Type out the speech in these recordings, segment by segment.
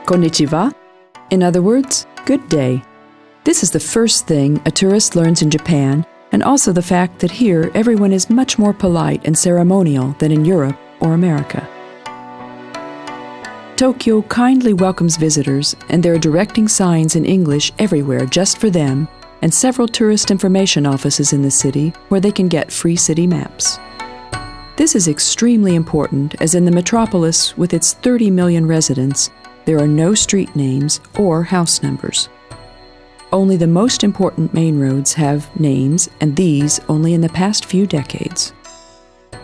Konnichiwa, in other words, good day. This is the first thing a tourist learns in Japan, and also the fact that here everyone is much more polite and ceremonial than in Europe or America. Tokyo kindly welcomes visitors, and there are directing signs in English everywhere just for them, and several tourist information offices in the city where they can get free city maps. This is extremely important, as in the metropolis with its 30 million residents, there are no street names or house numbers. Only the most important main roads have names, and these only in the past few decades.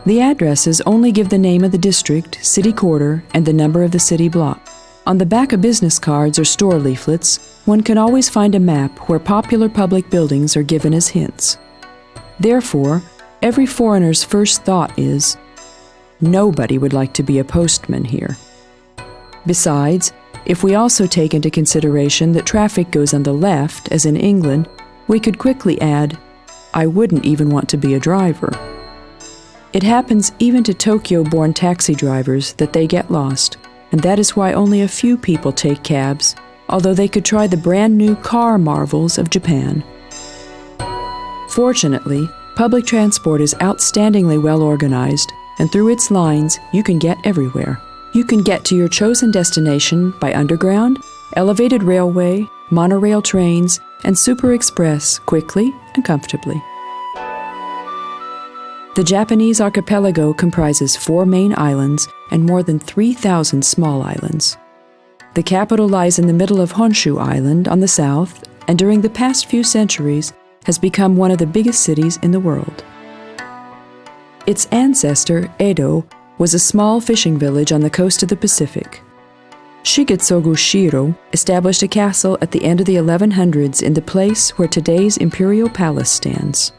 The addresses only give the name of the district, city quarter, and the number of the city block. On the back of business cards or store leaflets, one can always find a map where popular public buildings are given as hints. Therefore, every foreigner's first thought is, nobody would like to be a postman here. Besides, if we also take into consideration that traffic goes on the left, as in England, we could quickly add, I wouldn't even want to be a driver. It happens even to Tokyo-born taxi drivers that they get lost, and that is why only a few people take cabs, although they could try the brand new car marvels of Japan. Fortunately, public transport is outstandingly well organized, and through its lines, you can get everywhere. You can get to your chosen destination by underground, elevated railway, monorail trains, and super express quickly and comfortably. The Japanese archipelago comprises 4 main islands and more than 3,000 small islands. The capital lies in the middle of Honshu Island on the south, and during the past few centuries has become one of the biggest cities in the world. Its ancestor, Edo, was a small fishing village on the coast of the Pacific. Shigetsugu Shiro established a castle at the end of the 1100s in the place where today's Imperial Palace stands.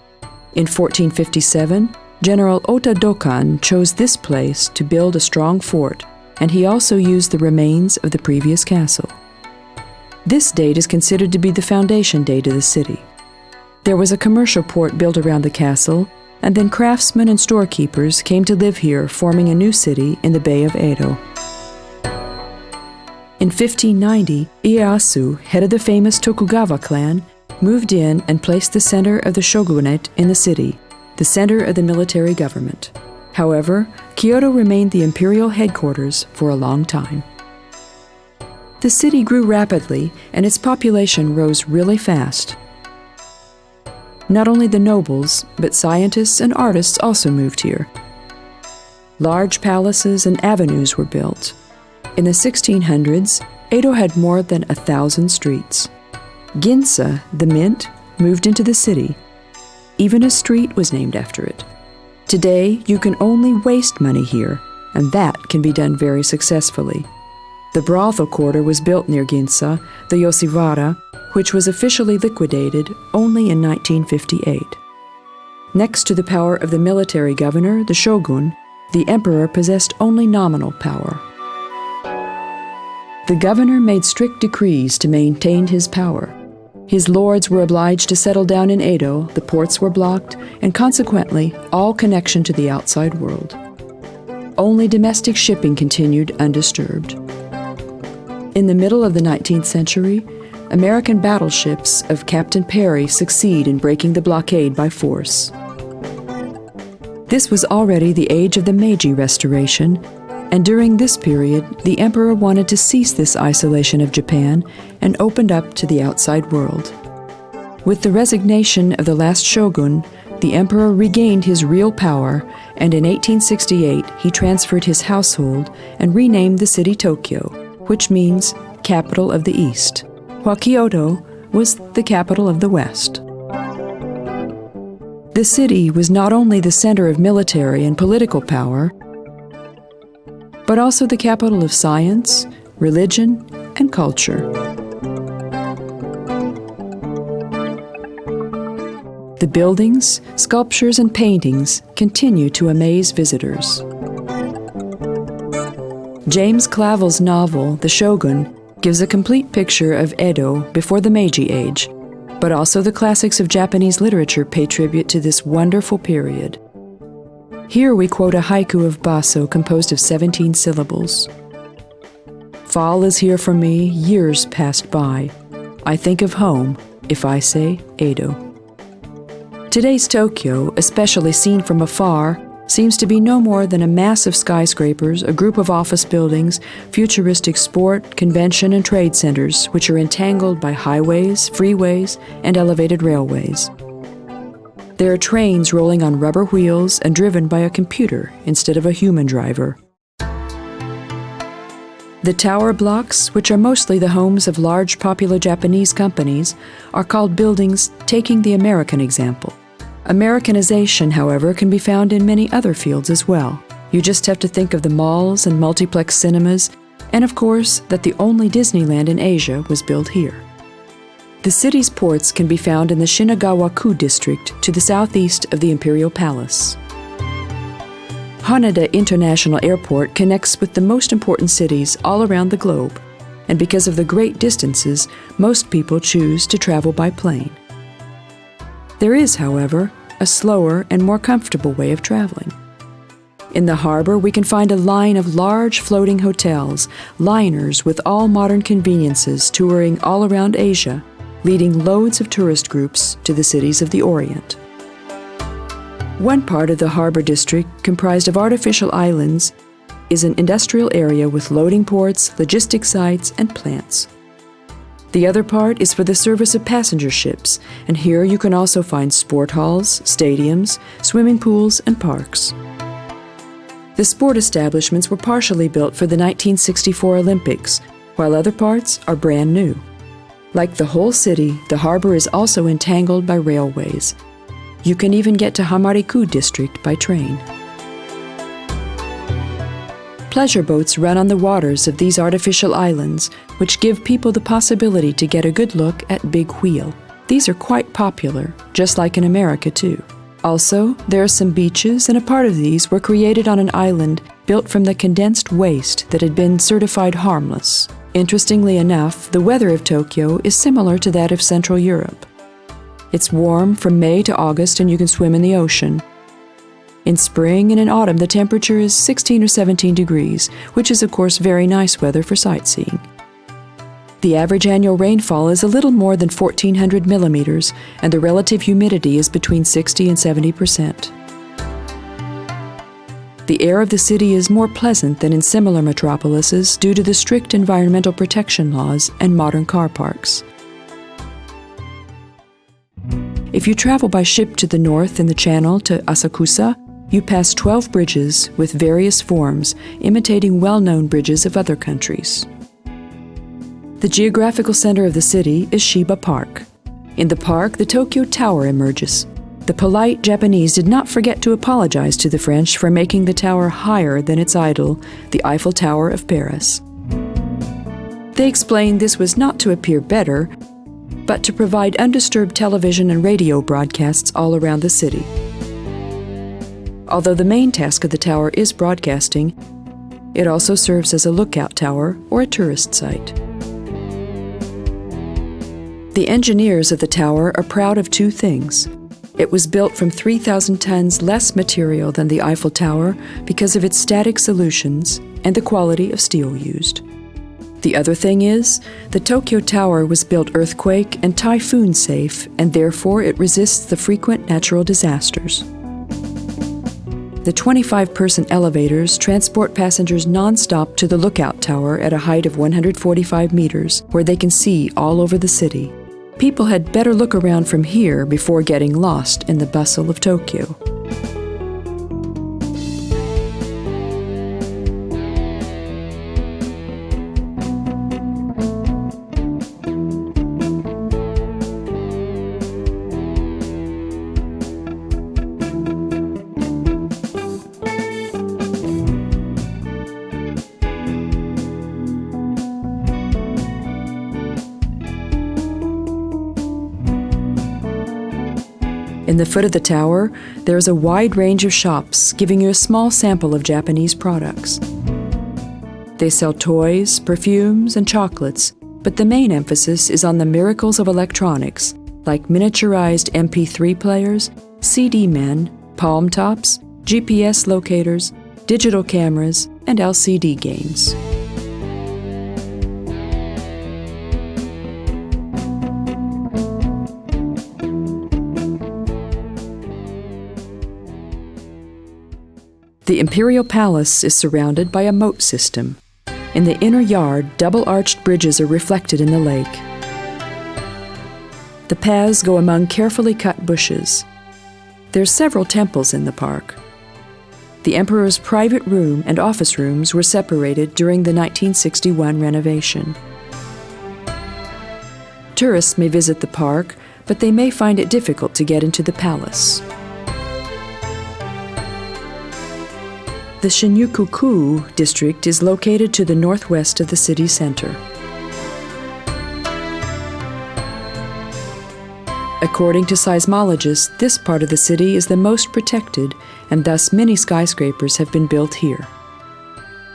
In 1457, General Ota Dokan chose this place to build a strong fort, and he also used the remains of the previous castle. This date is considered to be the foundation date of the city. There was a commercial port built around the castle, and then craftsmen and storekeepers came to live here, forming a new city in the Bay of Edo. In 1590, Ieyasu, head of the famous Tokugawa clan, moved in and placed the center of the shogunate in the city, the center of the military government. However, Kyoto remained the imperial headquarters for a long time. The city grew rapidly, and its population rose really fast. Not only the nobles, but scientists and artists also moved here. Large palaces and avenues were built. In the 1600s, Edo had more than 1,000 streets. Ginza, the mint, moved into the city. Even a street was named after it. Today, you can only waste money here, and that can be done very successfully. The brothel quarter was built near Ginza, the Yoshiwara, which was officially liquidated only in 1958. Next to the power of the military governor, the shogun, the emperor possessed only nominal power. The governor made strict decrees to maintain his power. His lords were obliged to settle down in Edo, the ports were blocked, and consequently, all connection to the outside world. Only domestic shipping continued undisturbed. In the middle of the 19th century, American battleships of Captain Perry succeed in breaking the blockade by force. This was already the age of the Meiji Restoration, and during this period, the emperor wanted to cease this isolation of Japan and opened up to the outside world. With the resignation of the last shogun, the emperor regained his real power, and in 1868 he transferred his household and renamed the city Tokyo, which means capital of the East, while Kyoto was the capital of the West. The city was not only the center of military and political power, but also the capital of science, religion, and culture. The buildings, sculptures, and paintings continue to amaze visitors. James Clavell's novel, The Shogun, gives a complete picture of Edo before the Meiji Age, but also the classics of Japanese literature pay tribute to this wonderful period. Here we quote a haiku of Baso composed of 17 syllables. Fall is here for me, years passed by. I think of home if I say Edo. Today's Tokyo, especially seen from afar, seems to be no more than a mass of skyscrapers, a group of office buildings, futuristic sport, convention, and trade centers, which are entangled by highways, freeways, and elevated railways. There are trains rolling on rubber wheels and driven by a computer instead of a human driver. The tower blocks, which are mostly the homes of large popular Japanese companies, are called buildings taking the American example. Americanization, however, can be found in many other fields as well. You just have to think of the malls and multiplex cinemas, and of course that the only Disneyland in Asia was built here. The city's ports can be found in the Shinjuku District to the southeast of the Imperial Palace. Haneda International Airport connects with the most important cities all around the globe, and because of the great distances, most people choose to travel by plane. There is, however, a slower and more comfortable way of traveling. In the harbor, we can find a line of large floating hotels, liners with all modern conveniences touring all around Asia, leading loads of tourist groups to the cities of the Orient. One part of the harbor district, comprised of artificial islands, is an industrial area with loading ports, logistics sites, and plants. The other part is for the service of passenger ships, and here you can also find sport halls, stadiums, swimming pools, and parks. The sport establishments were partially built for the 1964 Olympics, while other parts are brand new. Like the whole city, the harbor is also entangled by railways. You can even get to Hamariku District by train. Pleasure boats run on the waters of these artificial islands, which give people the possibility to get a good look at Big Wheel. These are quite popular, just like in America too. Also, there are some beaches, and a part of these were created on an island built from the condensed waste that had been certified harmless. Interestingly enough, the weather of Tokyo is similar to that of Central Europe. It's warm from May to August, and you can swim in the ocean. In spring and in autumn, the temperature is 16 or 17 degrees, which is of course very nice weather for sightseeing. The average annual rainfall is a little more than 1,400 millimeters, and the relative humidity is between 60 and 70%. The air of the city is more pleasant than in similar metropolises due to the strict environmental protection laws and modern car parks. If you travel by ship to the north in the channel to Asakusa, you pass 12 bridges with various forms, imitating well-known bridges of other countries. The geographical center of the city is Shiba Park. In the park, the Tokyo Tower emerges. The polite Japanese did not forget to apologize to the French for making the tower higher than its idol, the Eiffel Tower of Paris. They explained this was not to appear better, but to provide undisturbed television and radio broadcasts all around the city. Although the main task of the tower is broadcasting, it also serves as a lookout tower or a tourist site. The engineers of the tower are proud of two things. It was built from 3,000 tons less material than the Eiffel Tower because of its static solutions and the quality of steel used. The other thing is, the Tokyo Tower was built earthquake and typhoon safe, and therefore it resists the frequent natural disasters. The 25-person elevators transport passengers non-stop to the lookout tower at a height of 145 meters, where they can see all over the city. People had better look around from here before getting lost in the bustle of Tokyo. In the foot of the tower, there is a wide range of shops giving you a small sample of Japanese products. They sell toys, perfumes, and chocolates, but the main emphasis is on the miracles of electronics, like miniaturized MP3 players, CD men, palm tops, GPS locators, digital cameras, and LCD games. The imperial palace is surrounded by a moat system. In the inner yard, double-arched bridges are reflected in the lake. The paths go among carefully cut bushes. There are several temples in the park. The emperor's private room and office rooms were separated during the 1961 renovation. Tourists may visit the park, but they may find it difficult to get into the palace. The Shinjuku District is located to the northwest of the city center. According to seismologists, this part of the city is the most protected, and thus many skyscrapers have been built here.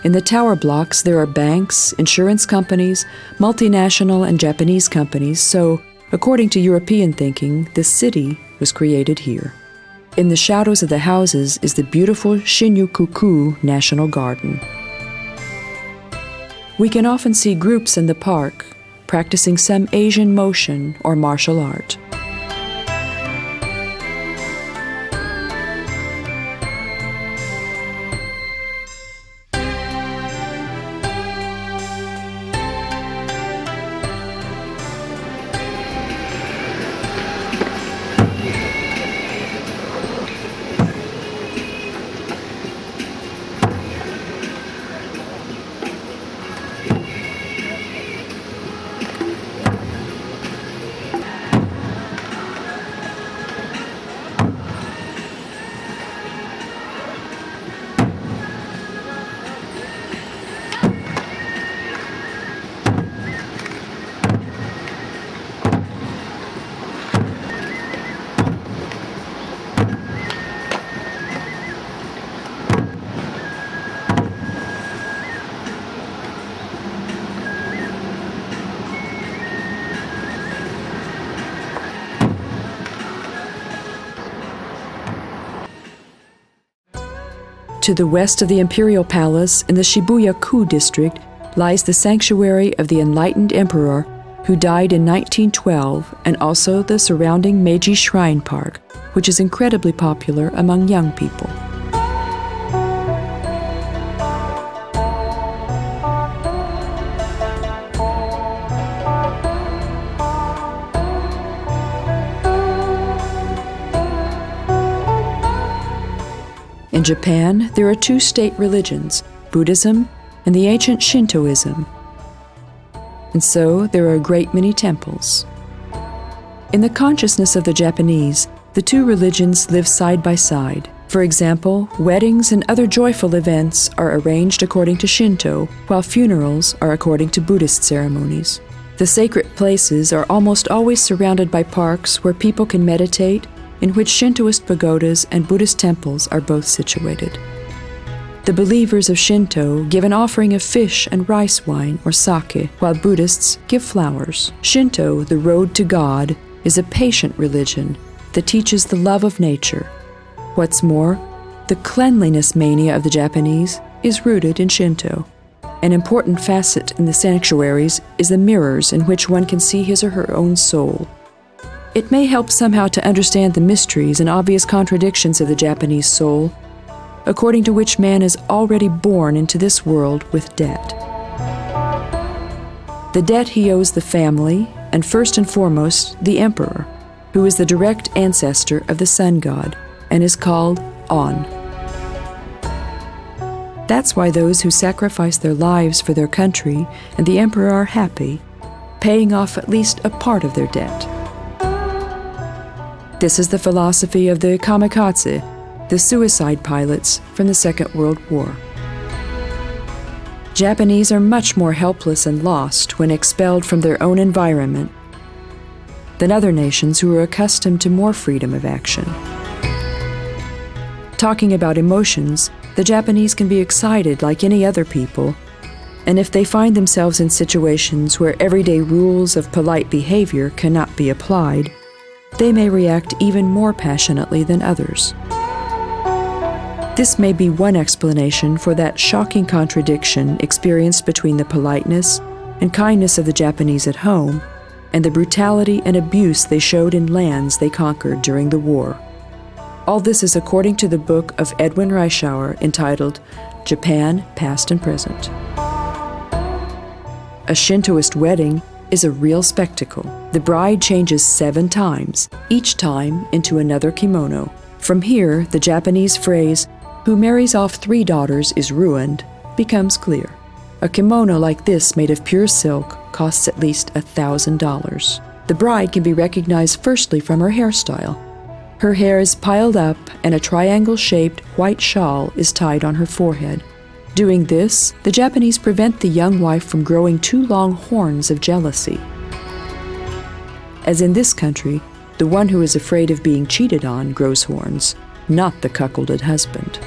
In the tower blocks, there are banks, insurance companies, multinational and Japanese companies, so, according to European thinking, the city was created here. In the shadows of the houses is the beautiful Shinjuku National Garden. We can often see groups in the park practicing some Asian motion or martial art. To the west of the Imperial Palace, in the Shibuya-ku district, lies the sanctuary of the enlightened emperor who died in 1912, and also the surrounding Meiji Shrine Park, which is incredibly popular among young people. In Japan, there are two state religions, Buddhism and the ancient Shintoism. And so there are a great many temples. In the consciousness of the Japanese, the two religions live side by side. For example, weddings and other joyful events are arranged according to Shinto, while funerals are according to Buddhist ceremonies. The sacred places are almost always surrounded by parks where people can meditate, in which Shintoist pagodas and Buddhist temples are both situated. The believers of Shinto give an offering of fish and rice wine or sake, while Buddhists give flowers. Shinto, the road to God, is a patient religion that teaches the love of nature. What's more, the cleanliness mania of the Japanese is rooted in Shinto. An important facet in the sanctuaries is the mirrors in which one can see his or her own soul. It may help somehow to understand the mysteries and obvious contradictions of the Japanese soul, according to which man is already born into this world with debt. The debt he owes the family, and first and foremost, the emperor, who is the direct ancestor of the sun god, and is called On. That's why those who sacrifice their lives for their country and the emperor are happy, paying off at least a part of their debt. This is the philosophy of the kamikaze, the suicide pilots from the Second World War. Japanese are much more helpless and lost when expelled from their own environment than other nations who are accustomed to more freedom of action. Talking about emotions, the Japanese can be excited like any other people, and if they find themselves in situations where everyday rules of polite behavior cannot be applied, they may react even more passionately than others. This may be one explanation for that shocking contradiction experienced between the politeness and kindness of the Japanese at home and the brutality and abuse they showed in lands they conquered during the war. All this is according to the book of Edwin Reischauer entitled Japan, Past and Present. A Shintoist wedding is a real spectacle. The bride changes 7 times, each time into another kimono. From here, the Japanese phrase, "who marries off 3 daughters is ruined," becomes clear. A kimono like this made of pure silk costs at least $1,000. The bride can be recognized firstly from her hairstyle. Her hair is piled up and a triangle-shaped white shawl is tied on her forehead. Doing this, the Japanese prevent the young wife from growing 2 long horns of jealousy. As in this country, the one who is afraid of being cheated on grows horns, not the cuckolded husband.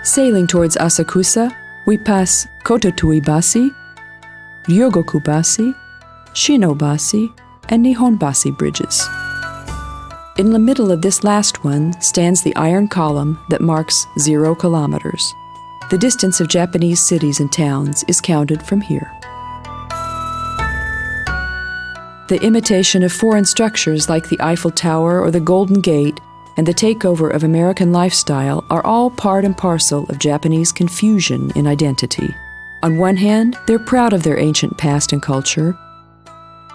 Sailing towards Asakusa, we pass Kototuibasi, Ryogokubasi, Shinobasi, and Nihonbasi bridges. In the middle of this last one stands the iron column that marks 0 kilometers. The distance of Japanese cities and towns is counted from here. The imitation of foreign structures like the Eiffel Tower or the Golden Gate and the takeover of American lifestyle are all part and parcel of Japanese confusion in identity. On one hand, they're proud of their ancient past and culture.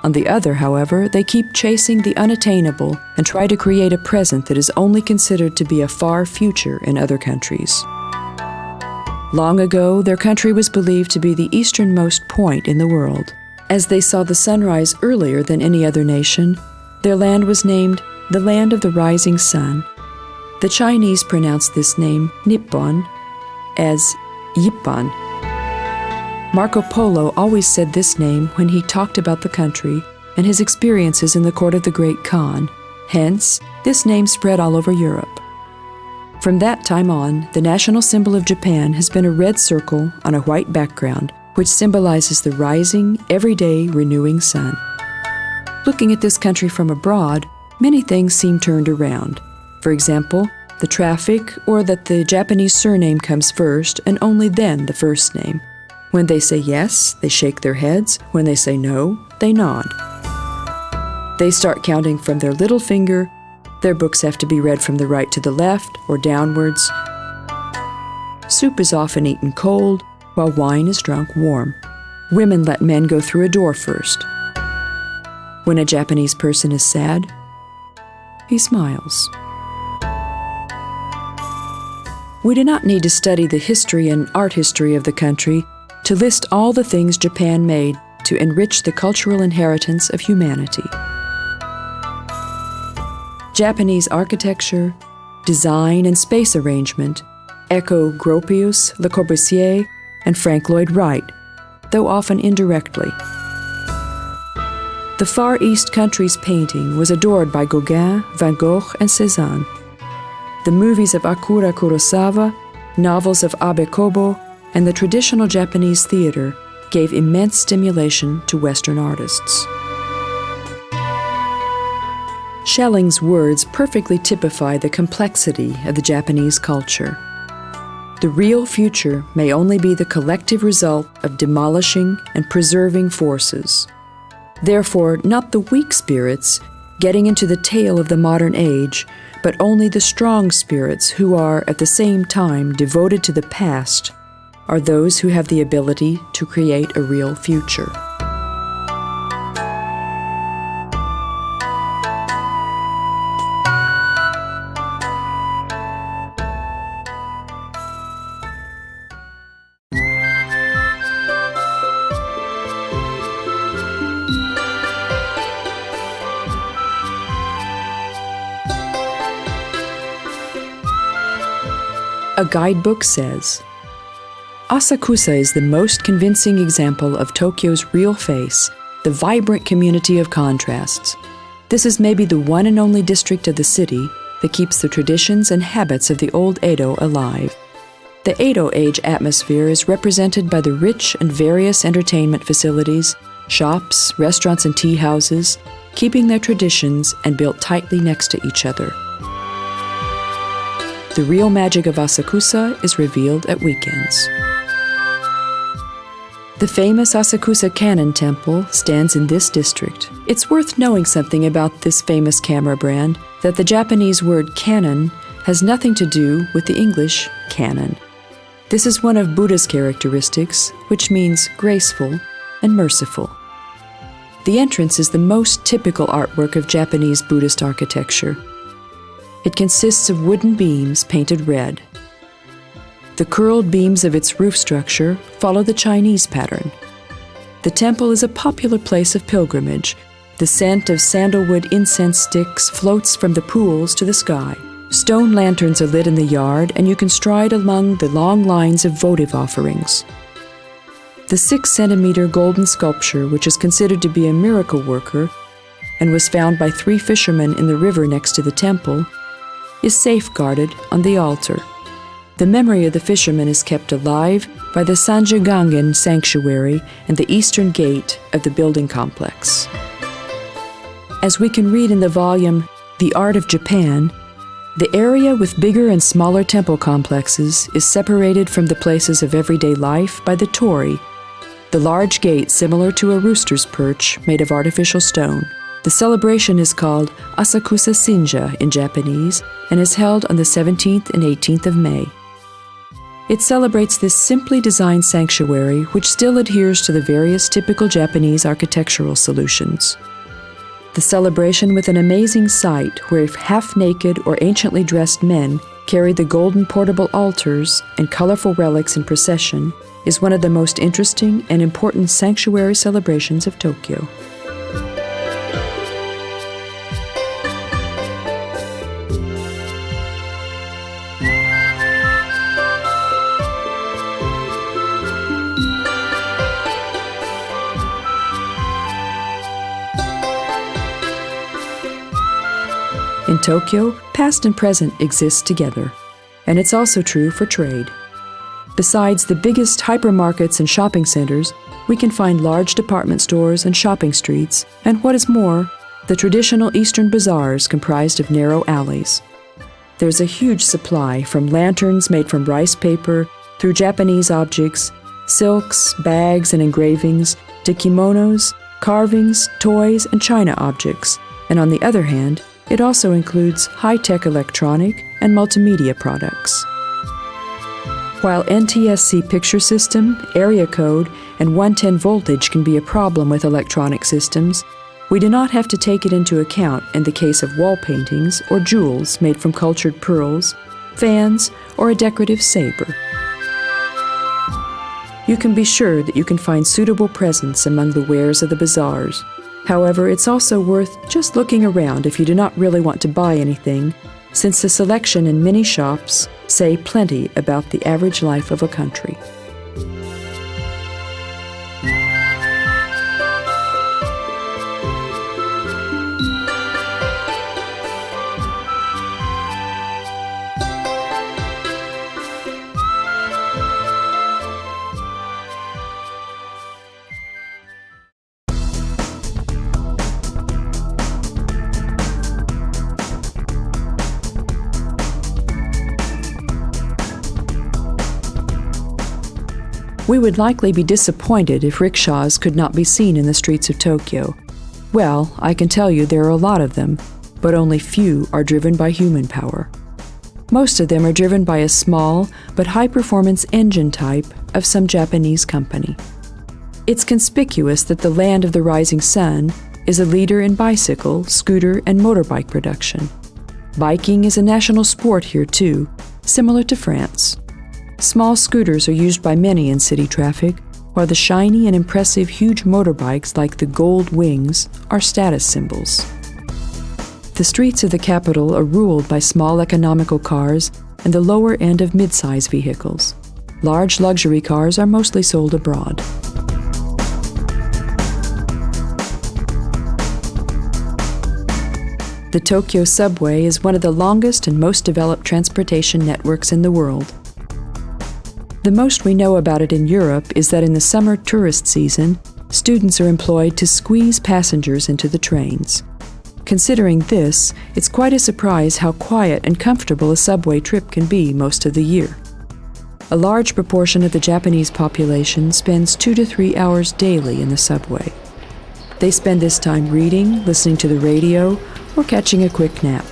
On the other, however, they keep chasing the unattainable and try to create a present that is only considered to be a far future in other countries. Long ago, their country was believed to be the easternmost point in the world. As they saw the sunrise earlier than any other nation, their land was named the Land of the Rising Sun. The Chinese pronounce this name, Nippon, as Yippan. Marco Polo always said this name when he talked about the country and his experiences in the court of the Great Khan. Hence, this name spread all over Europe. From that time on, the national symbol of Japan has been a red circle on a white background, which symbolizes the rising, everyday, renewing sun. Looking at this country from abroad, many things seem turned around. For example, the traffic, or that the Japanese surname comes first and only then the first name. When they say yes, they shake their heads. When they say no, they nod. They start counting from their little finger. Their books have to be read from the right to the left or downwards. Soup is often eaten cold, while wine is drunk warm. Women let men go through a door first. When a Japanese person is sad, he smiles. We do not need to study the history and art history of the country to list all the things Japan made to enrich the cultural inheritance of humanity. Japanese architecture, design, and space arrangement echo Gropius, Le Corbusier, and Frank Lloyd Wright, though often indirectly. The Far East country's painting was adored by Gauguin, Van Gogh, and Cézanne. The movies of Akira Kurosawa, novels of Abe Kobo, and the traditional Japanese theater gave immense stimulation to Western artists. Schelling's words perfectly typify the complexity of the Japanese culture. The real future may only be the collective result of demolishing and preserving forces. Therefore, not the weak spirits getting into the tail of the modern age, but only the strong spirits who are at the same time devoted to the past are those who have the ability to create a real future. A guidebook says, Asakusa is the most convincing example of Tokyo's real face, the vibrant community of contrasts. This is maybe the one and only district of the city that keeps the traditions and habits of the old Edo alive. The Edo Age atmosphere is represented by the rich and various entertainment facilities, shops, restaurants, and tea houses, keeping their traditions and built tightly next to each other. The real magic of Asakusa is revealed at weekends. The famous Asakusa Cannon Temple stands in this district. It's worth knowing something about this famous camera brand, that the Japanese word Canon has nothing to do with the English canon. This is one of Buddha's characteristics, which means graceful and merciful. The entrance is the most typical artwork of Japanese Buddhist architecture. It consists of wooden beams painted red. The curled beams of its roof structure follow the Chinese pattern. The temple is a popular place of pilgrimage. The scent of sandalwood incense sticks floats from the pools to the sky. Stone lanterns are lit in the yard, and you can stride among the long lines of votive offerings. The 6-centimeter golden sculpture, which is considered to be a miracle worker and was found by 3 fishermen in the river next to the temple, is safeguarded on the altar. The memory of the fishermen is kept alive by the Sanjigangen sanctuary and the eastern gate of the building complex. As we can read in the volume The Art of Japan, the area with bigger and smaller temple complexes is separated from the places of everyday life by the torii, the large gate similar to a rooster's perch made of artificial stone. The celebration is called Asakusa Shinja in Japanese and is held on the 17th and 18th of May. It celebrates this simply designed sanctuary, which still adheres to the various typical Japanese architectural solutions. The celebration with an amazing sight where half-naked or anciently dressed men carry the golden portable altars and colorful relics in procession is one of the most interesting and important sanctuary celebrations of Tokyo. In Tokyo, past and present exist together, and it's also true for trade. Besides the biggest hypermarkets and shopping centers, we can find large department stores and shopping streets, and what is more, the traditional Eastern bazaars comprised of narrow alleys. There's a huge supply from lanterns made from rice paper, through Japanese objects, silks, bags, and engravings, to kimonos, carvings, toys, and china objects, and on the other hand, it also includes high-tech electronic and multimedia products. While NTSC picture system, area code, and 110 voltage can be a problem with electronic systems, we do not have to take it into account in the case of wall paintings or jewels made from cultured pearls, fans, or a decorative saber. You can be sure that you can find suitable presents among the wares of the bazaars. However, it's also worth just looking around if you do not really want to buy anything, since the selection in many shops say plenty about the average life of a country. We would likely be disappointed if rickshaws could not be seen in the streets of Tokyo. Well, I can tell you there are a lot of them, but only few are driven by human power. Most of them are driven by a small but high-performance engine type of some Japanese company. It's conspicuous that the land of the rising sun is a leader in bicycle, scooter, and motorbike production. Biking is a national sport here too, similar to France. Small scooters are used by many in city traffic, while the shiny and impressive huge motorbikes like the Gold Wings are status symbols. The streets of the capital are ruled by small economical cars and the lower end of mid-size vehicles. Large luxury cars are mostly sold abroad. The Tokyo subway is one of the longest and most developed transportation networks in the world. The most we know about it in Europe is that in the summer tourist season, students are employed to squeeze passengers into the trains. Considering this, it's quite a surprise how quiet and comfortable a subway trip can be most of the year. A large proportion of the Japanese population spends 2 to 3 hours daily in the subway. They spend this time reading, listening to the radio, or catching a quick nap.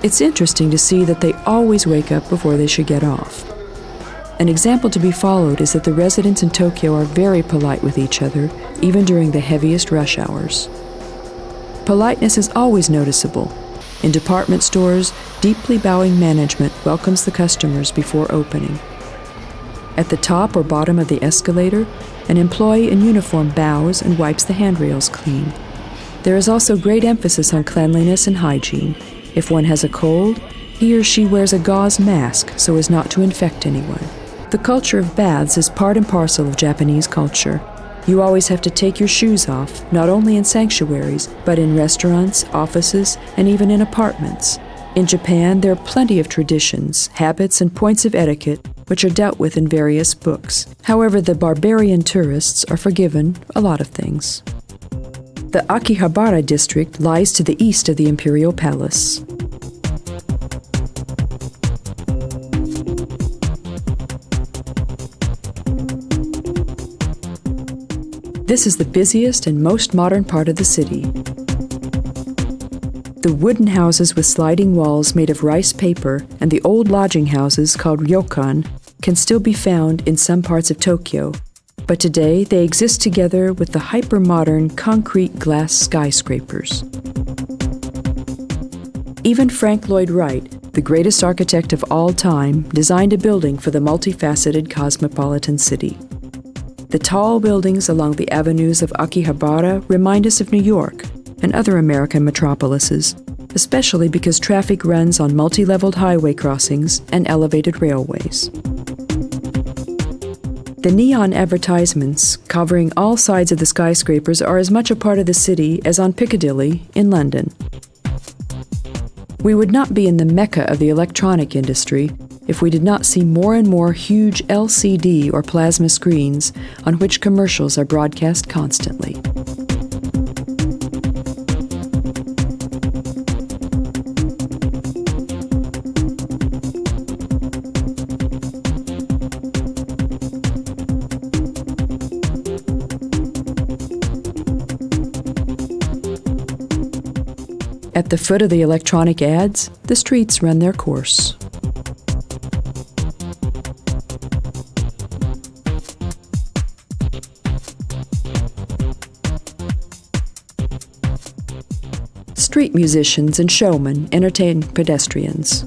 It's interesting to see that they always wake up before they should get off. An example to be followed is that the residents in Tokyo are very polite with each other, even during the heaviest rush hours. Politeness is always noticeable. In department stores, deeply bowing management welcomes the customers before opening. At the top or bottom of the escalator, an employee in uniform bows and wipes the handrails clean. There is also great emphasis on cleanliness and hygiene. If one has a cold, he or she wears a gauze mask so as not to infect anyone. The culture of baths is part and parcel of Japanese culture. You always have to take your shoes off, not only in sanctuaries, but in restaurants, offices, and even in apartments. In Japan, there are plenty of traditions, habits, and points of etiquette which are dealt with in various books. However, the barbarian tourists are forgiven a lot of things. The Akihabara district lies to the east of the Imperial Palace. This is the busiest and most modern part of the city. The wooden houses with sliding walls made of rice paper and the old lodging houses called ryokan can still be found in some parts of Tokyo, but today they exist together with the hyper-modern concrete glass skyscrapers. Even Frank Lloyd Wright, the greatest architect of all time, designed a building for the multifaceted cosmopolitan city. The tall buildings along the avenues of Akihabara remind us of New York and other American metropolises, especially because traffic runs on multi-leveled highway crossings and elevated railways. The neon advertisements covering all sides of the skyscrapers are as much a part of the city as on Piccadilly in London. We would not be in the mecca of the electronic industry if we did not see more and more huge LCD or plasma screens on which commercials are broadcast constantly. At the foot of the electronic ads, the streets run their course. Street musicians and showmen entertain pedestrians.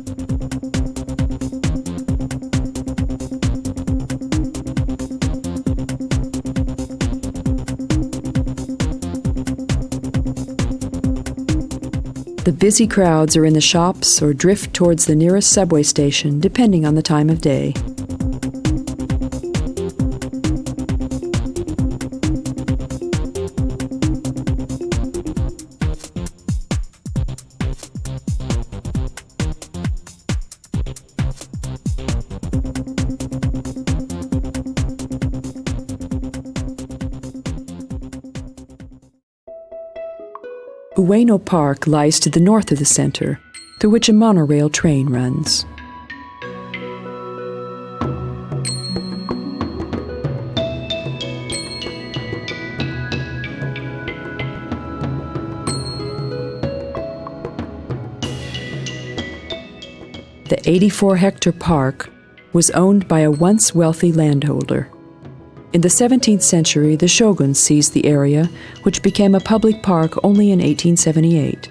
The busy crowds are in the shops or drift towards the nearest subway station, depending on the time of day. Ueno Park lies to the north of the center, through which a monorail train runs. The 84-hectare park was owned by a once wealthy landholder. In the 17th century, the shoguns seized the area, which became a public park only in 1878.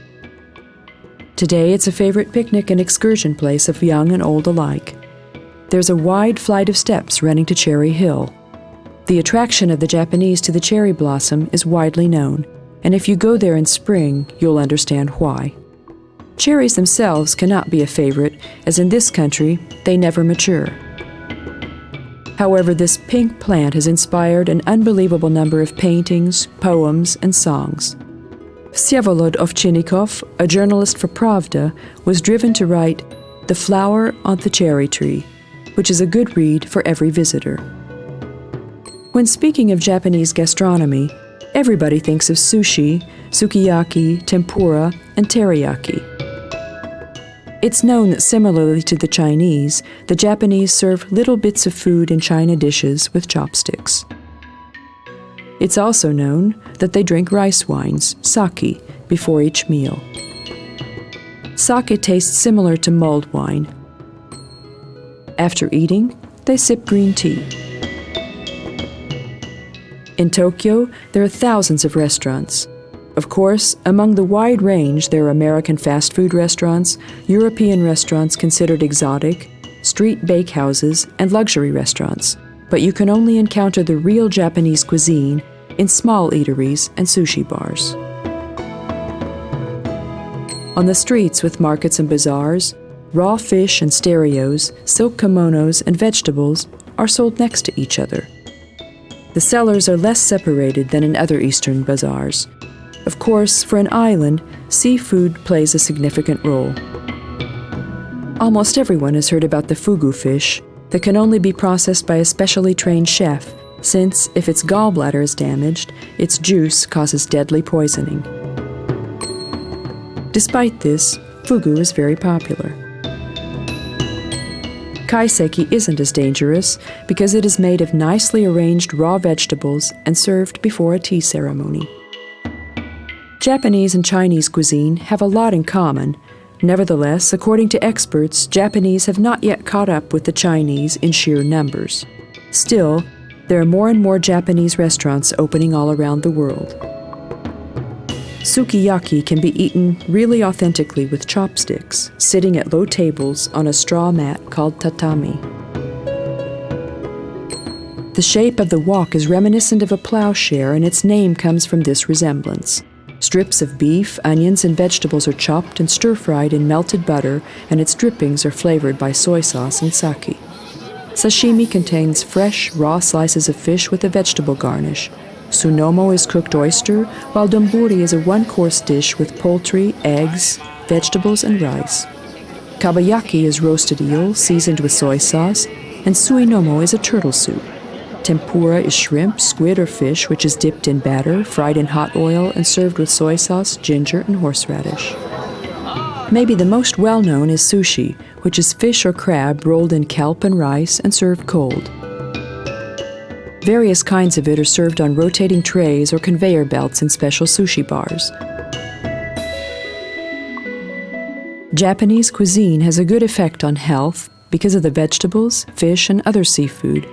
Today, it's a favorite picnic and excursion place of young and old alike. There's a wide flight of steps running to Cherry Hill. The attraction of the Japanese to the cherry blossom is widely known, and if you go there in spring, you'll understand why. Cherries themselves cannot be a favorite, as in this country, they never mature. However, this pink plant has inspired an unbelievable number of paintings, poems, and songs. Vsevolod Ovchinnikov, a journalist for Pravda, was driven to write The Flower on the Cherry Tree, which is a good read for every visitor. When speaking of Japanese gastronomy, everybody thinks of sushi, sukiyaki, tempura, and teriyaki. It's known that similarly to the Chinese, the Japanese serve little bits of food in china dishes with chopsticks. It's also known that they drink rice wines, sake, before each meal. Sake tastes similar to mulled wine. After eating, they sip green tea. In Tokyo, there are thousands of restaurants. Of course, among the wide range, there are American fast food restaurants, European restaurants considered exotic, street bakehouses, and luxury restaurants. But you can only encounter the real Japanese cuisine in small eateries and sushi bars. On the streets with markets and bazaars, raw fish and stereos, silk kimonos, and vegetables are sold next to each other. The sellers are less separated than in other Eastern bazaars. Of course, for an island, seafood plays a significant role. Almost everyone has heard about the fugu fish that can only be processed by a specially trained chef, since if its gallbladder is damaged, its juice causes deadly poisoning. Despite this, fugu is very popular. Kaiseki isn't as dangerous because it is made of nicely arranged raw vegetables and served before a tea ceremony. Japanese and Chinese cuisine have a lot in common. Nevertheless, according to experts, Japanese have not yet caught up with the Chinese in sheer numbers. Still, there are more and more Japanese restaurants opening all around the world. Sukiyaki can be eaten really authentically with chopsticks, sitting at low tables on a straw mat called tatami. The shape of the wok is reminiscent of a plowshare, and its name comes from this resemblance. Strips of beef, onions, and vegetables are chopped and stir-fried in melted butter, and its drippings are flavored by soy sauce and sake. Sashimi contains fresh, raw slices of fish with a vegetable garnish. Sunomo is cooked oyster, while donburi is a one-course dish with poultry, eggs, vegetables, and rice. Kabayaki is roasted eel, seasoned with soy sauce, and suinomo is a turtle soup. Tempura is shrimp, squid, or fish, which is dipped in batter, fried in hot oil, and served with soy sauce, ginger, and horseradish. Maybe the most well-known is sushi, which is fish or crab rolled in kelp and rice and served cold. Various kinds of it are served on rotating trays or conveyor belts in special sushi bars. Japanese cuisine has a good effect on health because of the vegetables, fish, and other seafood,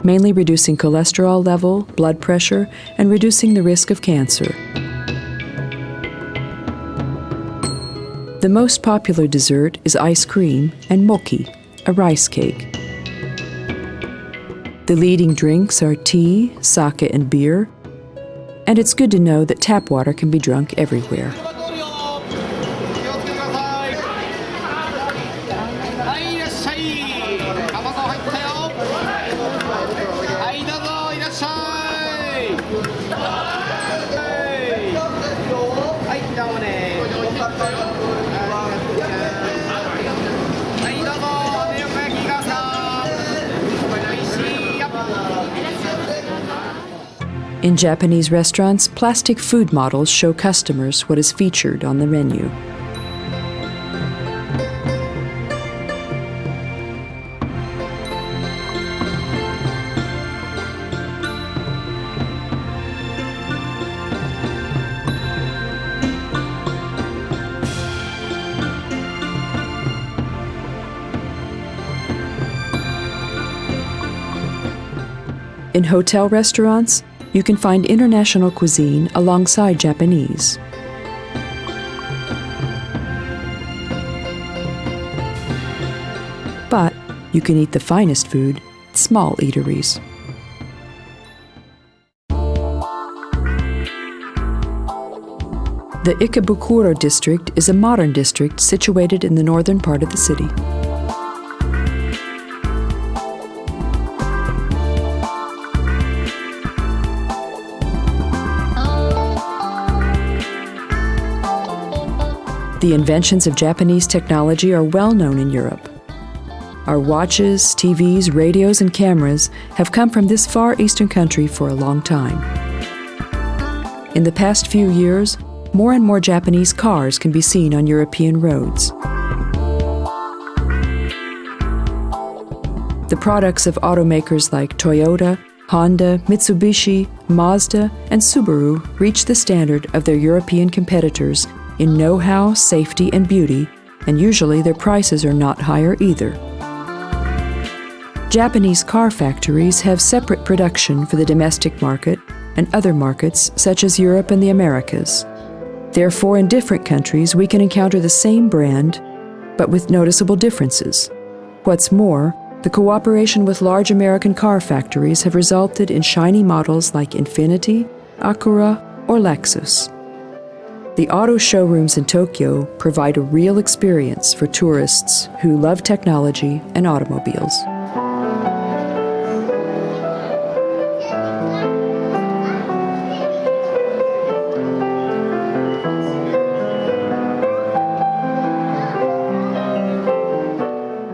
mainly reducing cholesterol level, blood pressure, and reducing the risk of cancer. The most popular dessert is ice cream and mochi, a rice cake. The leading drinks are tea, sake, and beer, and it's good to know that tap water can be drunk everywhere. In Japanese restaurants, plastic food models show customers what is featured on the menu. In hotel restaurants, you can find international cuisine alongside Japanese. But you can eat the finest food at small eateries. The Akihabara District is a modern district situated in the northern part of the city. The inventions of Japanese technology are well known in Europe. Our watches, TVs, radios, and cameras have come from this far eastern country for a long time. In the past few years, more and more Japanese cars can be seen on European roads. The products of automakers like Toyota, Honda, Mitsubishi, Mazda, and Subaru reach the standard of their European competitors in know-how, safety, and beauty, and usually their prices are not higher either. Japanese car factories have separate production for the domestic market and other markets such as Europe and the Americas. Therefore, in different countries, we can encounter the same brand, but with noticeable differences. What's more, the cooperation with large American car factories have resulted in shiny models like Infiniti, Acura, or Lexus. The auto showrooms in Tokyo provide a real experience for tourists who love technology and automobiles.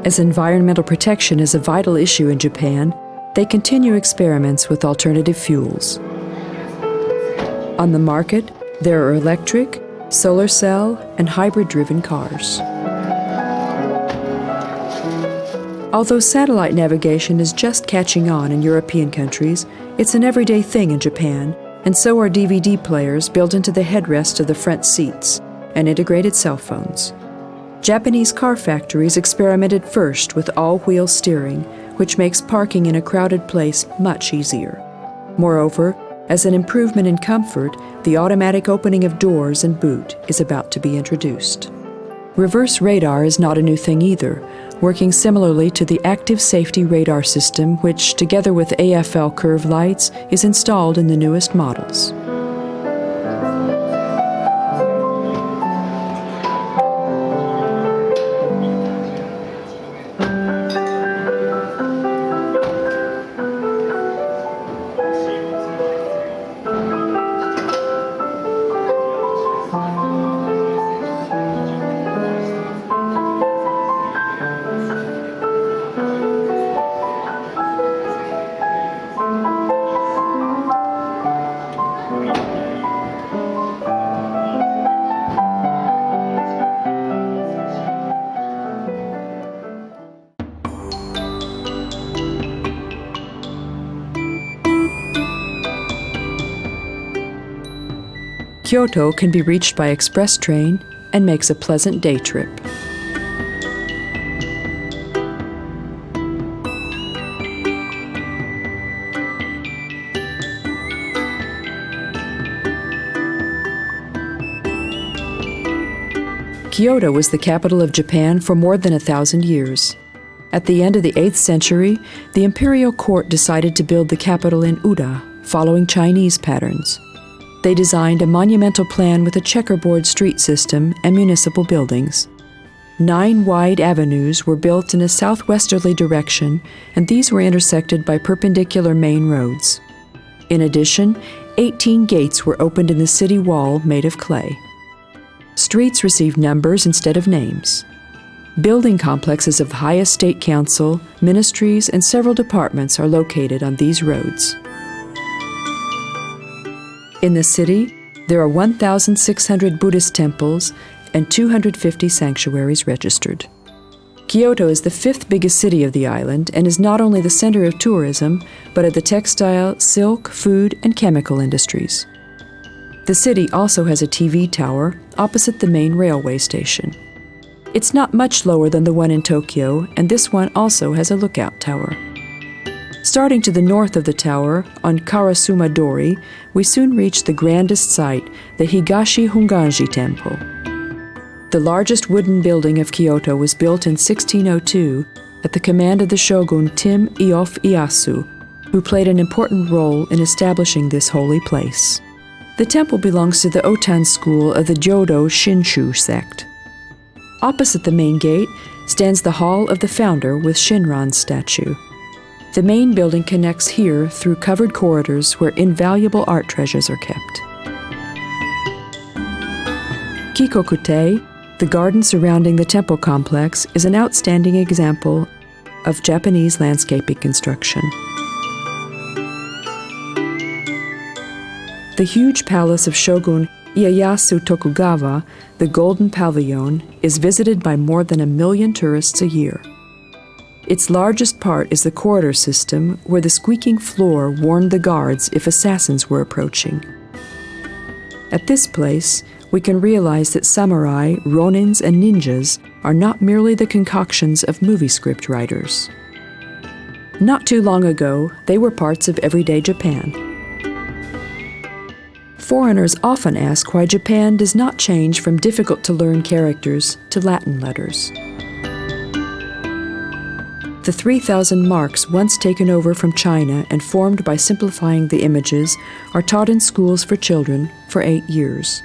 As environmental protection is a vital issue in Japan, they continue experiments with alternative fuels. On the market, there are electric, solar cell, and hybrid-driven cars. Although satellite navigation is just catching on in European countries, it's an everyday thing in Japan, and so are DVD players built into the headrest of the front seats and integrated cell phones. Japanese car factories experimented first with all-wheel steering, which makes parking in a crowded place much easier. Moreover, as an improvement in comfort, the automatic opening of doors and boot is about to be introduced. Reverse radar is not a new thing either, working similarly to the active safety radar system which, together with AFL curve lights, is installed in the newest models. Kyoto can be reached by express train and makes a pleasant day trip. Kyoto was the capital of Japan for more than 1,000 years. At the end of the 8th century, the imperial court decided to build the capital in Uda, following Chinese patterns. They designed a monumental plan with a checkerboard street system and municipal buildings. 9 wide avenues were built in a southwesterly direction, and these were intersected by perpendicular main roads. In addition, 18 gates were opened in the city wall made of clay. Streets received numbers instead of names. Building complexes of the highest state council, ministries, and several departments are located on these roads. In the city, there are 1,600 Buddhist temples and 250 sanctuaries registered. Kyoto is the 5th biggest city of the island and is not only the center of tourism, but of the textile, silk, food, and chemical industries. The city also has a TV tower opposite the main railway station. It's not much lower than the one in Tokyo, and this one also has a lookout tower. Starting to the north of the tower, on Karasuma Dori, we soon reach the grandest site, the Higashi Honganji Temple. The largest wooden building of Kyoto was built in 1602 at the command of the shogun Tim Ieyasu, who played an important role in establishing this holy place. The temple belongs to the Otan school of the Jodo Shinshu sect. Opposite the main gate stands the Hall of the Founder with Shinran's statue. The main building connects here through covered corridors where invaluable art treasures are kept. Kikokute, the garden surrounding the temple complex, is an outstanding example of Japanese landscaping construction. The huge palace of Shogun Ieyasu Tokugawa, the Golden Pavilion, is visited by more than 1 million tourists a year. Its largest part is the corridor system, where the squeaking floor warned the guards if assassins were approaching. At this place, we can realize that samurai, ronins, and ninjas are not merely the concoctions of movie script writers. Not too long ago, they were parts of everyday Japan. Foreigners often ask why Japan does not change from difficult-to-learn characters to Latin letters. The 3,000 marks once taken over from China and formed by simplifying the images are taught in schools for children for 8 years.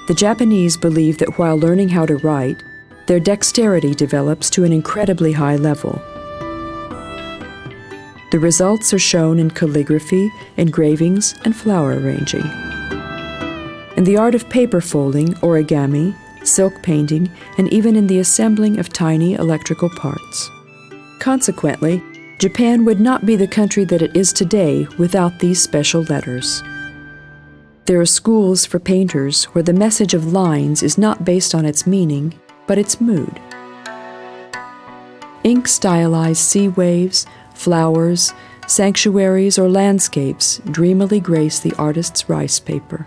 The Japanese believe that while learning how to write, their dexterity develops to an incredibly high level. The results are shown in calligraphy, engravings, and flower arranging. In the art of paper folding, origami, silk painting, and even in the assembling of tiny electrical parts. Consequently, Japan would not be the country that it is today without these special letters. There are schools for painters where the message of lines is not based on its meaning, but its mood. Ink-stylized sea waves, flowers, sanctuaries, or landscapes dreamily grace the artist's rice paper.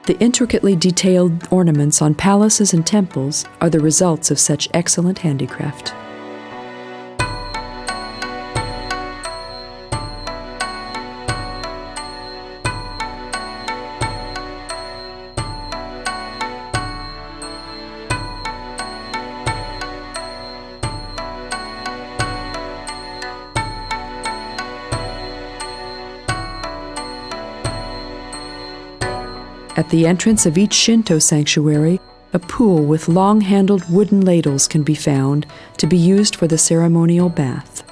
The intricately detailed ornaments on palaces and temples are the results of such excellent handicraft. At the entrance of each Shinto sanctuary, a pool with long-handled wooden ladles can be found to be used for the ceremonial bath.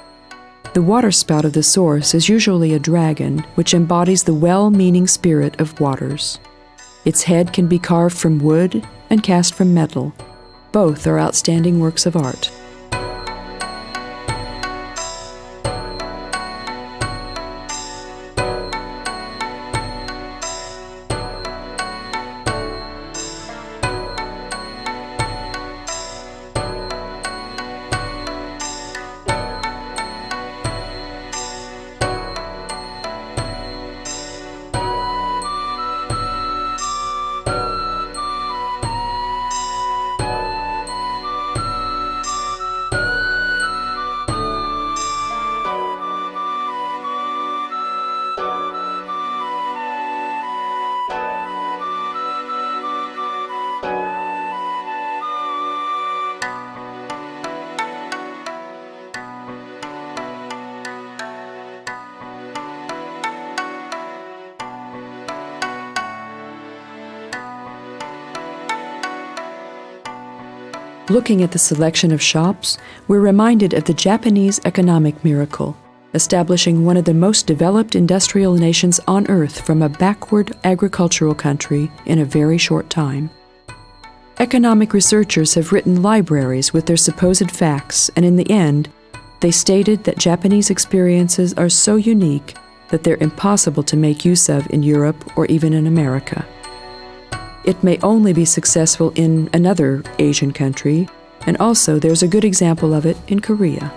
The water spout of the source is usually a dragon, which embodies the well-meaning spirit of waters. Its head can be carved from wood and cast from metal. Both are outstanding works of art. Looking at the selection of shops, we're reminded of the Japanese economic miracle, establishing one of the most developed industrial nations on earth from a backward agricultural country in a very short time. Economic researchers have written libraries with their supposed facts, and in the end, they stated that Japanese experiences are so unique that they're impossible to make use of in Europe or even in America. It may only be successful in another Asian country, and also there's a good example of it in Korea.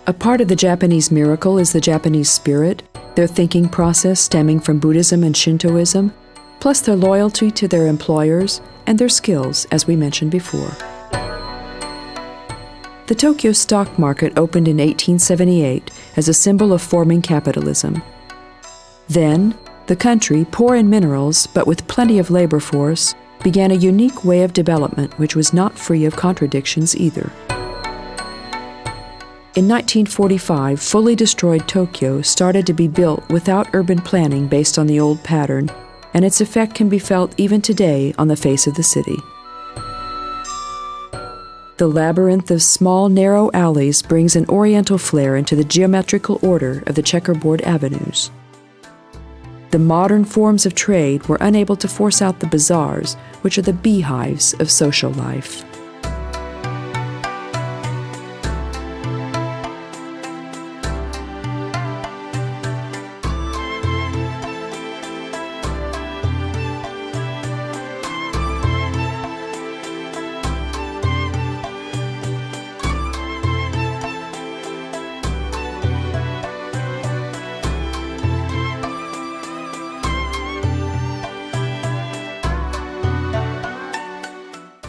A part of the Japanese miracle is the Japanese spirit, their thinking process stemming from Buddhism and Shintoism, plus their loyalty to their employers and their skills, as we mentioned before. The Tokyo stock market opened in 1878 as a symbol of forming capitalism. Then, the country, poor in minerals but with plenty of labor force, began a unique way of development which was not free of contradictions either. In 1945, fully destroyed Tokyo started to be built without urban planning based on the old pattern, and its effect can be felt even today on the face of the city. The labyrinth of small, narrow alleys brings an oriental flair into the geometrical order of the checkerboard avenues. The modern forms of trade were unable to force out the bazaars, which are the beehives of social life.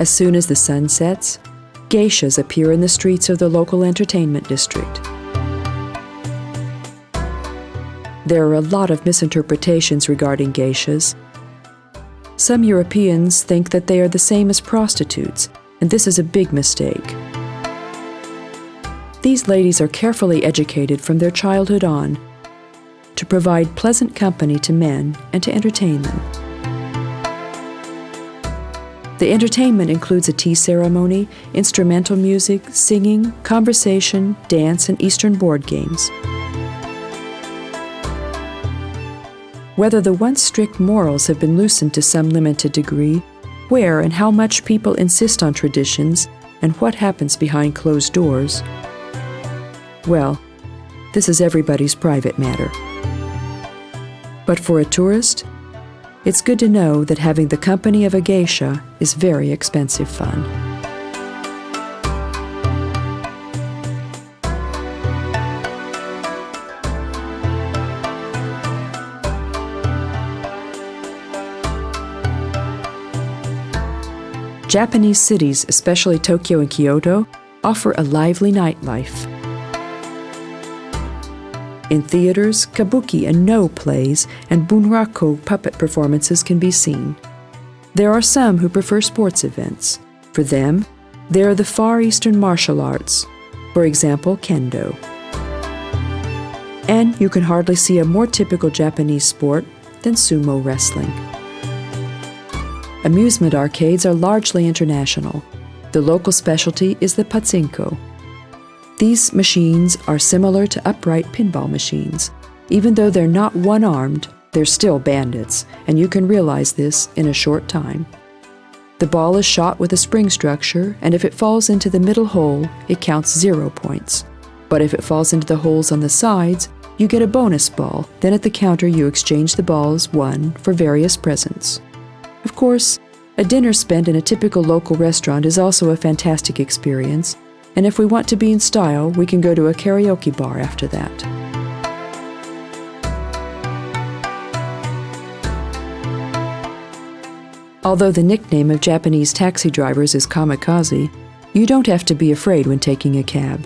As soon as the sun sets, geishas appear in the streets of the local entertainment district. There are a lot of misinterpretations regarding geishas. Some Europeans think that they are the same as prostitutes, and this is a big mistake. These ladies are carefully educated from their childhood on to provide pleasant company to men and to entertain them. The entertainment includes a tea ceremony, instrumental music, singing, conversation, dance, and Eastern board games. Whether the once strict morals have been loosened to some limited degree, where and how much people insist on traditions, and what happens behind closed doors, well, this is everybody's private matter. But for a tourist, it's good to know that having the company of a geisha is very expensive fun. Japanese cities, especially Tokyo and Kyoto, offer a lively nightlife. In theaters, kabuki and no plays and bunraku puppet performances can be seen. There are some who prefer sports events. For them, there are the Far Eastern martial arts, for example, kendo. And you can hardly see a more typical Japanese sport than sumo wrestling. Amusement arcades are largely international. The local specialty is the pachinko. These machines are similar to upright pinball machines. Even though they're not one-armed, they're still bandits, and you can realize this in a short time. The ball is shot with a spring structure, and if it falls into the middle hole, it counts 0 points. But if it falls into the holes on the sides, you get a bonus ball. Then at the counter you exchange the balls won for various presents. Of course, a dinner spent in a typical local restaurant is also a fantastic experience, and if we want to be in style, we can go to a karaoke bar after that. Although the nickname of Japanese taxi drivers is kamikaze, you don't have to be afraid when taking a cab.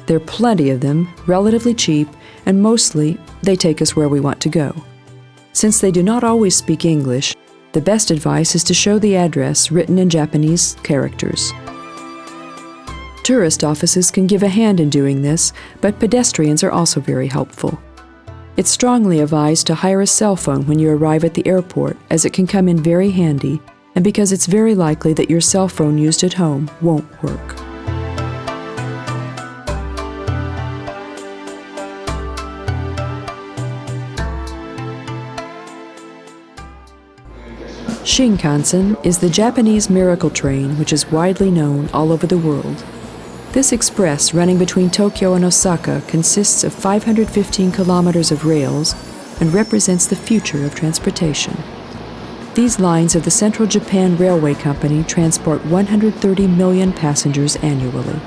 There are plenty of them, relatively cheap, and mostly they take us where we want to go. Since they do not always speak English, the best advice is to show the address written in Japanese characters. Tourist offices can give a hand in doing this, but pedestrians are also very helpful. It's strongly advised to hire a cell phone when you arrive at the airport, as it can come in very handy, and because it's very likely that your cell phone used at home won't work. Shinkansen is the Japanese miracle train which is widely known all over the world. This express running between Tokyo and Osaka consists of 515 kilometers of rails and represents the future of transportation. These lines of the Central Japan Railway Company transport 130 million passengers annually.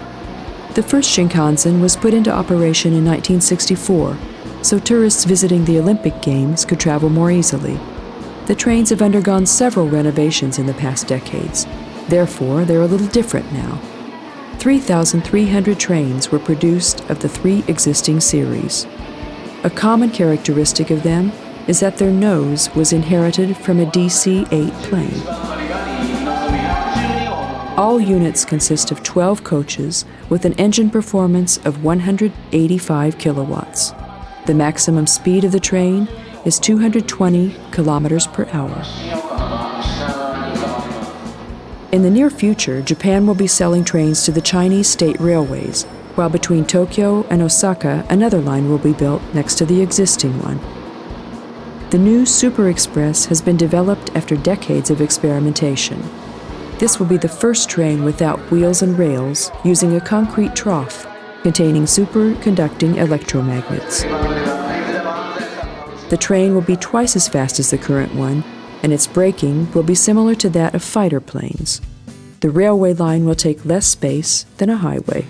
The first Shinkansen was put into operation in 1964, so tourists visiting the Olympic Games could travel more easily. The trains have undergone several renovations in the past decades. Therefore, they're a little different now. 3,300 trains were produced of the 3 existing series. A common characteristic of them is that their nose was inherited from a DC-8 plane. All units consist of 12 coaches with an engine performance of 185 kilowatts. The maximum speed of the train is 220 kilometers per hour. In the near future, Japan will be selling trains to the Chinese state railways, while between Tokyo and Osaka, another line will be built next to the existing one. The new Super Express has been developed after decades of experimentation. This will be the first train without wheels and rails, using a concrete trough containing superconducting electromagnets. The train will be twice as fast as the current one, and its braking will be similar to that of fighter planes. The railway line will take less space than a highway.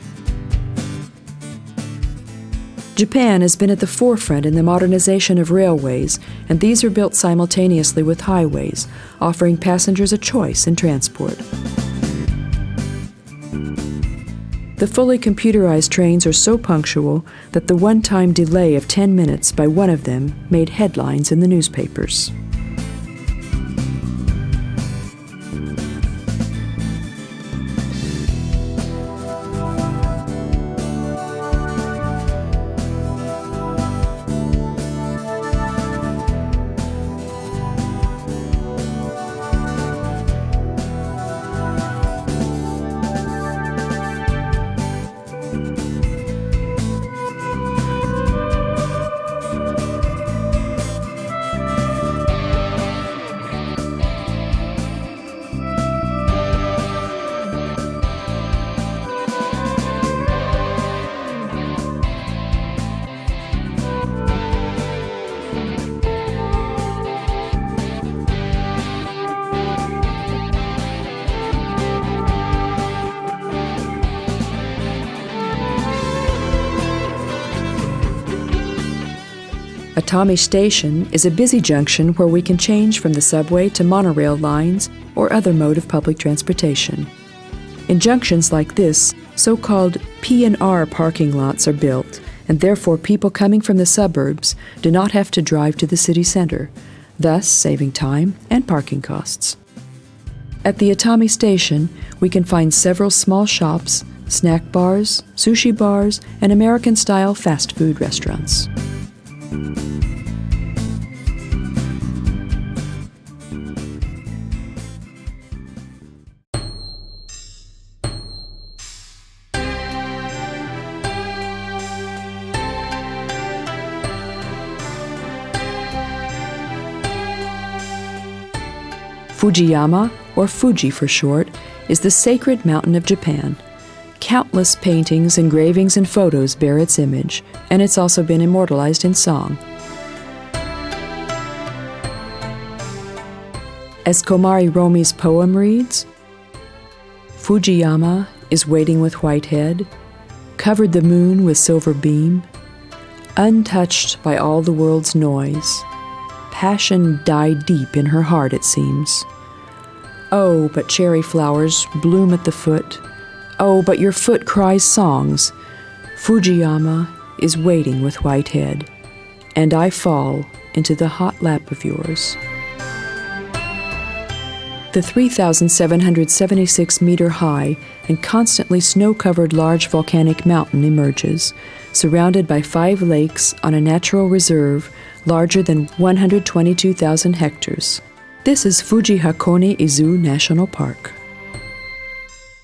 Japan has been at the forefront in the modernization of railways, and these are built simultaneously with highways, offering passengers a choice in transport. The fully computerized trains are so punctual that the one-time delay of 10 minutes by one of them made headlines in the newspapers. Atami Station is a busy junction where we can change from the subway to monorail lines or other mode of public transportation. In junctions like this, so-called P&R parking lots are built, and therefore people coming from the suburbs do not have to drive to the city center, thus saving time and parking costs. At the Atami Station, we can find several small shops, snack bars, sushi bars, and American-style fast food restaurants. Fujiyama, or Fuji for short, is the sacred mountain of Japan. Countless paintings, engravings, and photos bear its image, and it's also been immortalized in song. As Komari Romi's poem reads, Fujiyama is waiting with white head, covered the moon with silver beam, untouched by all the world's noise. Passion died deep in her heart, it seems. Oh, but cherry flowers bloom at the foot. Oh, but your foot cries songs. Fujiyama is waiting with white head, and I fall into the hot lap of yours. The 3,776-meter high and constantly snow-covered large volcanic mountain emerges, surrounded by 5 lakes on a natural reserve larger than 122,000 hectares. This is Fuji Hakone Izu National Park.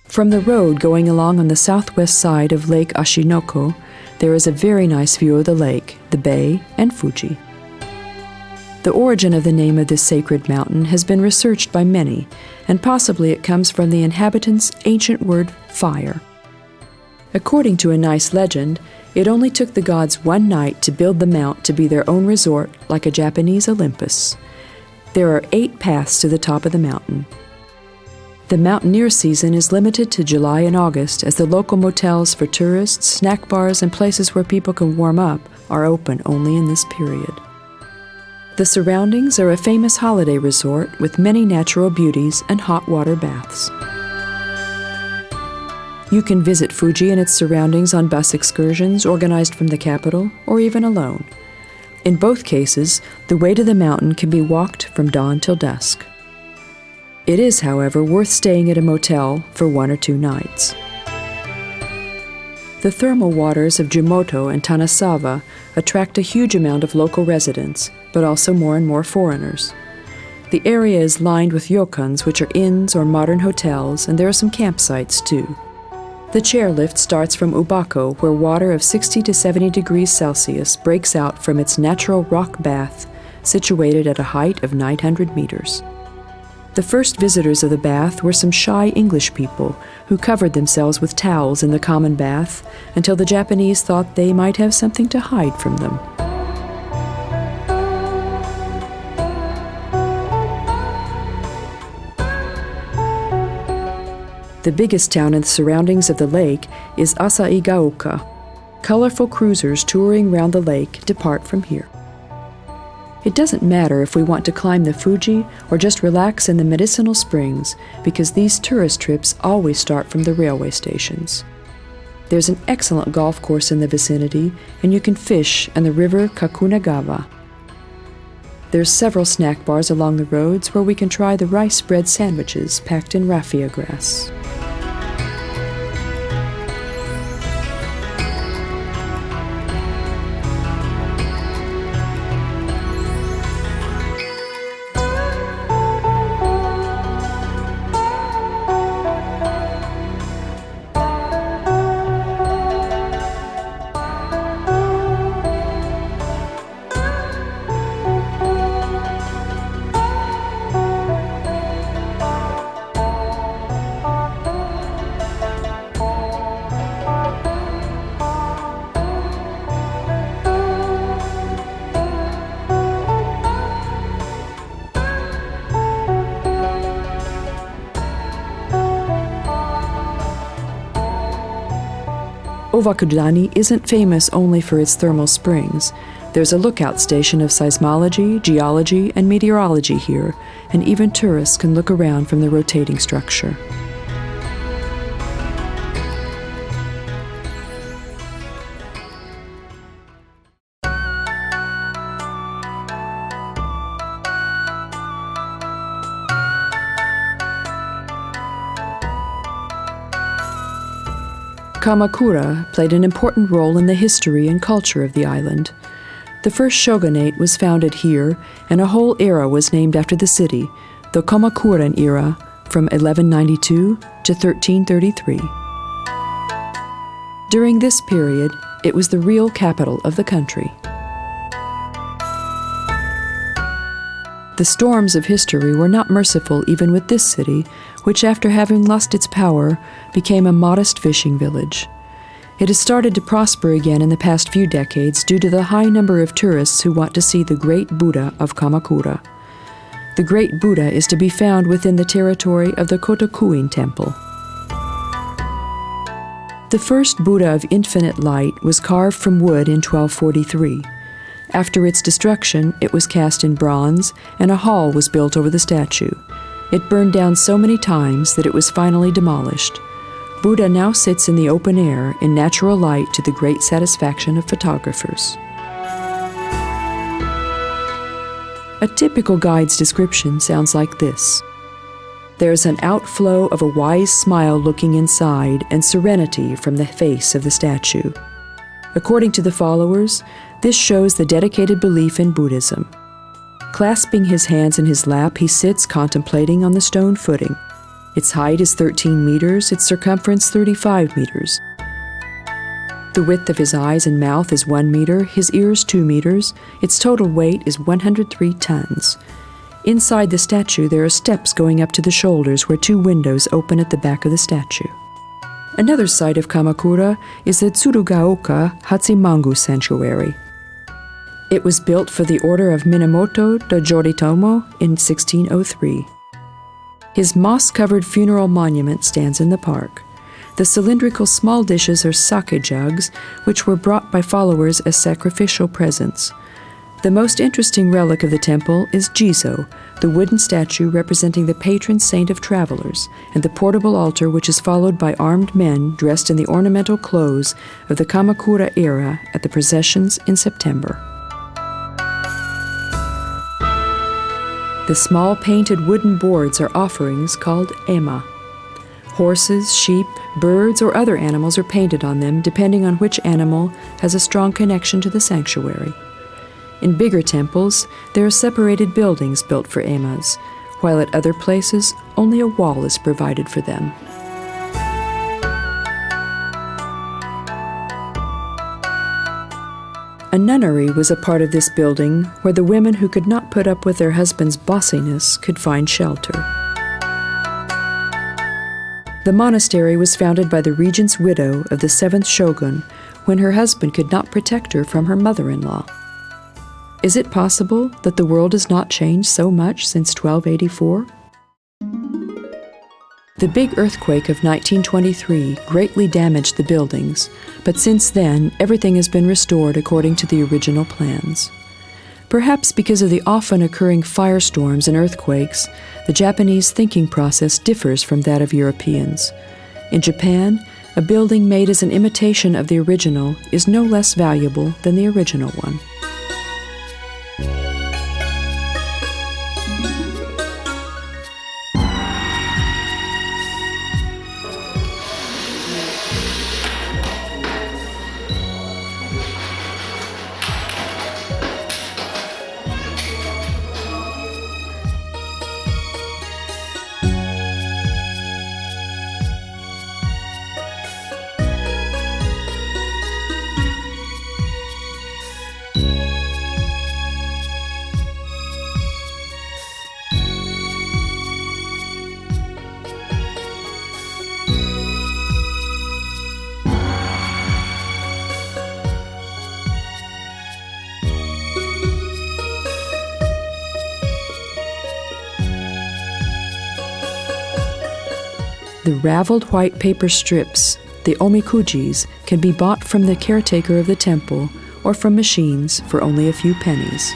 From the road going along on the southwest side of Lake Ashinoko, there is a very nice view of the lake, the bay, and Fuji. The origin of the name of this sacred mountain has been researched by many, and possibly it comes from the inhabitants' ancient word fire. According to a nice legend, it only took the gods one night to build the mount to be their own resort, like a Japanese Olympus. There are 8 paths to the top of the mountain. The mountaineer season is limited to July and August, as the local motels for tourists, snack bars, and places where people can warm up are open only in this period. The surroundings are a famous holiday resort with many natural beauties and hot water baths. You can visit Fuji and its surroundings on bus excursions organized from the capital, or even alone. In both cases, the way to the mountain can be walked from dawn till dusk. It is, however, worth staying at a motel for 1 or 2 nights. The thermal waters of Jumoto and Tanasawa attract a huge amount of local residents, but also more and more foreigners. The area is lined with ryokans, which are inns or modern hotels, and there are some campsites too. The chairlift starts from Ubako, where water of 60 to 70 degrees Celsius breaks out from its natural rock bath, situated at a height of 900 meters. The first visitors of the bath were some shy English people who covered themselves with towels in the common bath until the Japanese thought they might have something to hide from them. The biggest town in the surroundings of the lake is Asaigaoka. Colorful cruisers touring round the lake depart from here. It doesn't matter if we want to climb the Fuji or just relax in the medicinal springs, because these tourist trips always start from the railway stations. There's an excellent golf course in the vicinity, and you can fish in the river Kakunagawa. There's several snack bars along the roads where we can try the rice bread sandwiches packed in raffia grass. Owakulani isn't famous only for its thermal springs. There's a lookout station of seismology, geology, and meteorology here, and even tourists can look around from the rotating structure. Kamakura played an important role in the history and culture of the island. The first shogunate was founded here, and a whole era was named after the city, the Kamakuran era, from 1192 to 1333. During this period, it was the real capital of the country. The storms of history were not merciful even with this city, which, after having lost its power, became a modest fishing village. It has started to prosper again in the past few decades due to the high number of tourists who want to see the great Buddha of Kamakura. The great Buddha is to be found within the territory of the Kotokuin Temple. The first Buddha of infinite light was carved from wood in 1243. After its destruction, it was cast in bronze, and a hall was built over the statue. It burned down so many times that it was finally demolished. Buddha now sits in the open air in natural light to the great satisfaction of photographers. A typical guide's description sounds like this. There's an outflow of a wise smile looking inside and serenity from the face of the statue. According to the followers, this shows the dedicated belief in Buddhism. Clasping his hands in his lap, he sits contemplating on the stone footing. Its height is 13 meters, its circumference 35 meters. The width of his eyes and mouth is 1 meter, his ears 2 meters, its total weight is 103 tons. Inside the statue there are steps going up to the shoulders where 2 windows open at the back of the statue. Another site of Kamakura is the Tsurugaoka Hachimangu Sanctuary. It was built for the order of Minamoto Dojoritomo in 1603. His moss-covered funeral monument stands in the park. The cylindrical small dishes are sake jugs, which were brought by followers as sacrificial presents. The most interesting relic of the temple is Jizo, the wooden statue representing the patron saint of travelers, and the portable altar which is followed by armed men dressed in the ornamental clothes of the Kamakura era at the processions in September. The small painted wooden boards are offerings called ema. Horses, sheep, birds, or other animals are painted on them depending on which animal has a strong connection to the sanctuary. In bigger temples, there are separated buildings built for emas, while at other places only a wall is provided for them. A nunnery was a part of this building where the women who could not put up with their husband's bossiness could find shelter. The monastery was founded by the regent's widow of the 7th shogun when her husband could not protect her from her mother-in-law. Is it possible that the world has not changed so much since 1284? The big earthquake of 1923 greatly damaged the buildings, but since then everything has been restored according to the original plans. Perhaps because of the often occurring firestorms and earthquakes, the Japanese thinking process differs from that of Europeans. In Japan, a building made as an imitation of the original is no less valuable than the original one. The raveled white paper strips, the omikujis, can be bought from the caretaker of the temple or from machines for only a few pennies.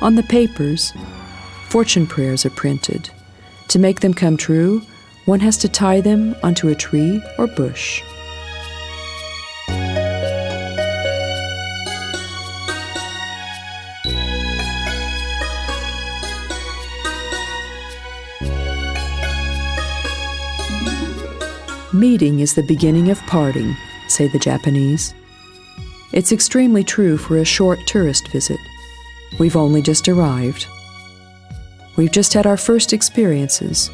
On the papers, fortune prayers are printed. To make them come true, one has to tie them onto a tree or bush. Meeting is the beginning of parting, say the Japanese. It's extremely true for a short tourist visit. We've only just arrived. We've just had our first experiences,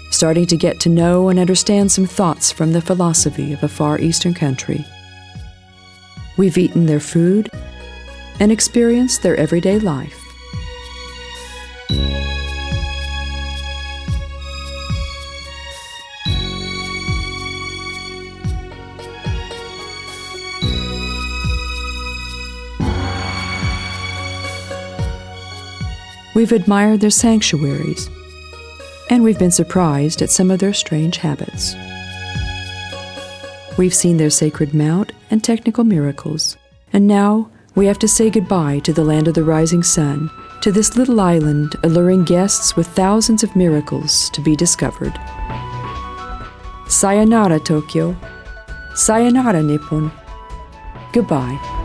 starting to get to know and understand some thoughts from the philosophy of a Far Eastern country. We've eaten their food and experienced their everyday life. We've admired their sanctuaries, and we've been surprised at some of their strange habits. We've seen their sacred mount and technical miracles, and now we have to say goodbye to the land of the rising sun, to this little island alluring guests with thousands of miracles to be discovered. Sayonara, Tokyo. Sayonara, Nippon. Goodbye.